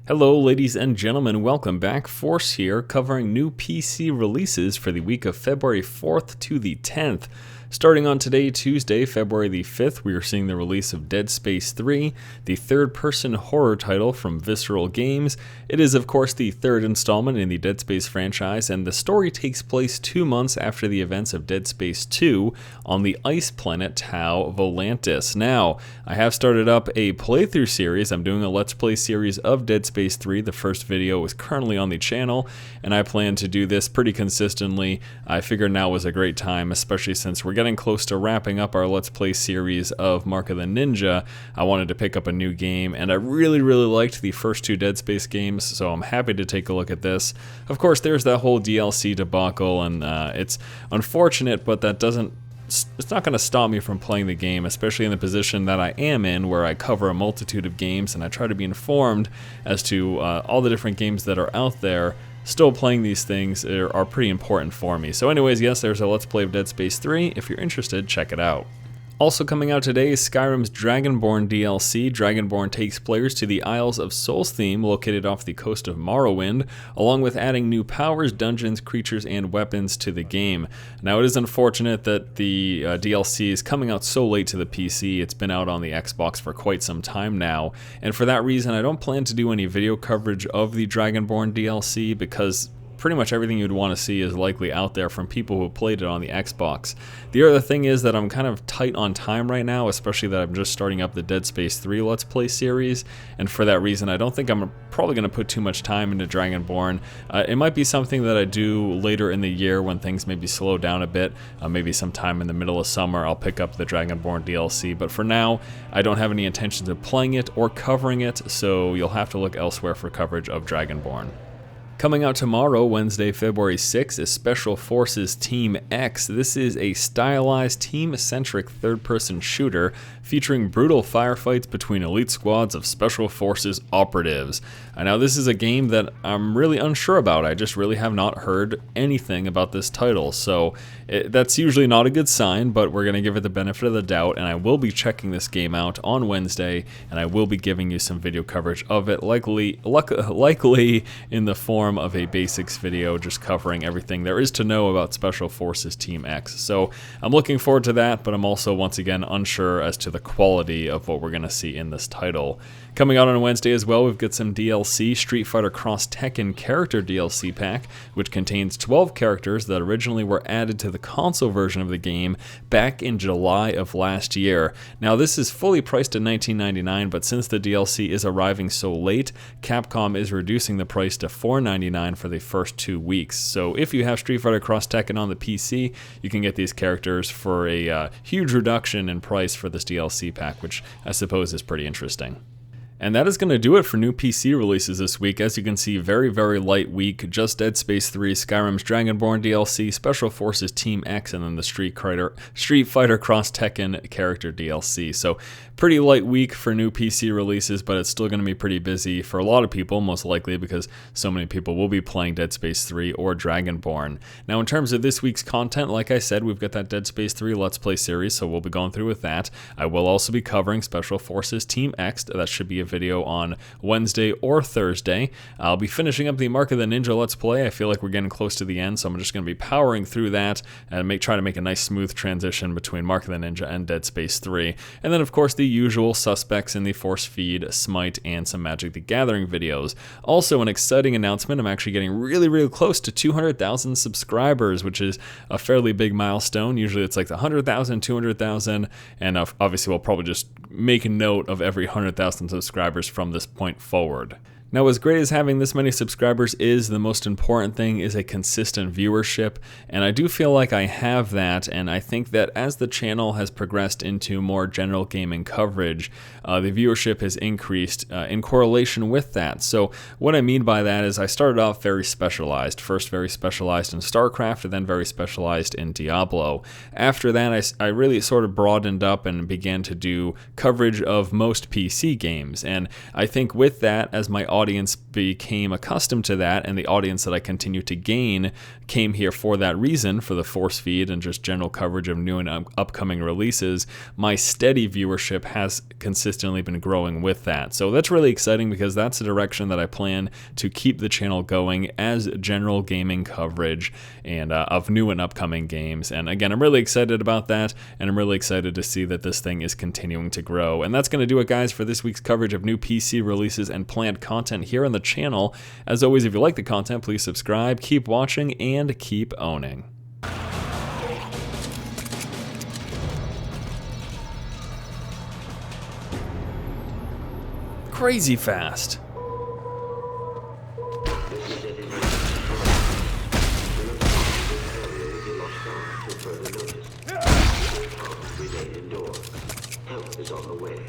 Hello ladies and gentlemen, welcome back. Force here, covering new PC releases for the week of February 4th to the 10th. Starting on today, Tuesday, February the 5th, we are seeing the release of Dead Space 3, the third-person horror title from Visceral Games. It is, of course, the third installment in the Dead Space franchise, and the story takes place 2 months after the events of Dead Space 2 on the ice planet Tau Volantis. Now, I have started up a playthrough series. I'm doing a Let's Play series of Dead Space 3. The first video is currently on the channel, and I plan to do this pretty consistently. I figured now was a great time, especially since we're getting close to wrapping up our Let's Play series of Mark of the Ninja. I wanted to pick up a new game, and I really liked the first two Dead Space games, so I'm happy to take a look at this. Of course, there's that whole DLC debacle, and it's unfortunate, but that doesn't it's not going to stop me from playing the game, especially in the position that I am in, where I cover a multitude of games and I try to be informed as to all the different games that are out there. Still playing these things are pretty important for me. So anyways, yes, there's a Let's Play of Dead Space 3. If you're interested, check it out. Also coming out today is Skyrim's Dragonborn DLC. Dragonborn takes players to the Isles of Solstheim, located off the coast of Morrowind, along with adding new powers, dungeons, creatures, and weapons to the game. Now, it is unfortunate that the DLC is coming out so late to the PC. It's been out on the Xbox for quite some time now, and for that reason, I don't plan to do any video coverage of the Dragonborn DLC because pretty much everything you'd want to see is likely out there from people who played it on the Xbox. The other thing is that I'm kind of tight on time right now, especially that I'm just starting up the Dead Space 3 Let's Play series, and for that reason I don't think I'm probably going to put too much time into Dragonborn. It might be something that I do later in the year when things maybe slow down a bit, maybe sometime in the middle of summer I'll pick up the Dragonborn DLC, but for now I don't have any intentions of playing it or covering it, so you'll have to look elsewhere for coverage of Dragonborn. Coming out tomorrow, Wednesday, February 6th, is Special Forces Team X. This is a stylized, team-centric third-person shooter featuring brutal firefights between elite squads of Special Forces operatives. Now, this is a game that I'm really unsure about. I just really have not heard anything about this title, so that's usually not a good sign, but we're going to give it the benefit of the doubt, and I will be checking this game out on Wednesday, and I will be giving you some video coverage of it, likely in the form of a basics video just covering everything there is to know about Special Forces Team X. So I'm looking forward to that, but I'm also once again unsure as to the quality of what we're going to see in this title. Coming out on Wednesday as well, we've got some DLC, Street Fighter Cross Tekken Character DLC Pack, which contains 12 characters that originally were added to the console version of the game back in July of last year. Now, this is fully priced at $19.99, but since the DLC is arriving so late, Capcom is reducing the price to $4.99 for the first 2 weeks. So if you have Street Fighter Cross Tekken on the PC, you can get these characters for a huge reduction in price for this DLC pack, which I suppose is pretty interesting. And that is going to do it for new PC releases this week. As you can see, very light week. Just Dead Space 3, Skyrim's Dragonborn DLC, Special Forces Team X, and then the Street Fighter Cross Tekken character DLC. So pretty light week for new PC releases, but it's still going to be pretty busy for a lot of people, most likely because so many people will be playing Dead Space 3 or Dragonborn. Now, in terms of this week's content, like I said, we've got that Dead Space 3 Let's Play series, so we'll be going through with that. I will also be covering Special Forces Team X. That should be a video on Wednesday or Thursday. I'll be finishing up the Mark of the Ninja Let's Play. I feel like we're getting close to the end, so I'm just going to be powering through that and try to make a nice smooth transition between Mark of the Ninja and Dead Space 3. And then, of course, the usual suspects in the Force Feed, Smite, and some Magic the Gathering videos. Also, an exciting announcement. I'm actually getting really close to 200,000 subscribers, which is a fairly big milestone. Usually it's like the 100,000, 200,000, and obviously we'll probably just make a note of every 100,000 subscribers from this point forward. Now, as great as having this many subscribers is, the most important thing is a consistent viewership, and I do feel like I have that, and I think that as the channel has progressed into more general gaming coverage, the viewership has increased in correlation with that. So what I mean by that is I started off very specialized, first very specialized in StarCraft, and then very specialized in Diablo. After that, I really sort of broadened up and began to do coverage of most PC games, and I think with that, as my audience became accustomed to that, and the audience that I continue to gain came here for that reason, for the force feed and just general coverage of new and upcoming releases, my steady viewership has consistently been growing with that. So that's really exciting, because that's the direction that I plan to keep the channel going, as general gaming coverage and of new and upcoming games. And again, I'm really excited about that, and I'm really excited to see that this thing is continuing to grow. And that's going to do it, guys, for this week's coverage of new PC releases and planned content here on the channel. As always, if you like the content, please subscribe, keep watching, and keep owning. Crazy fast. Help is on the way.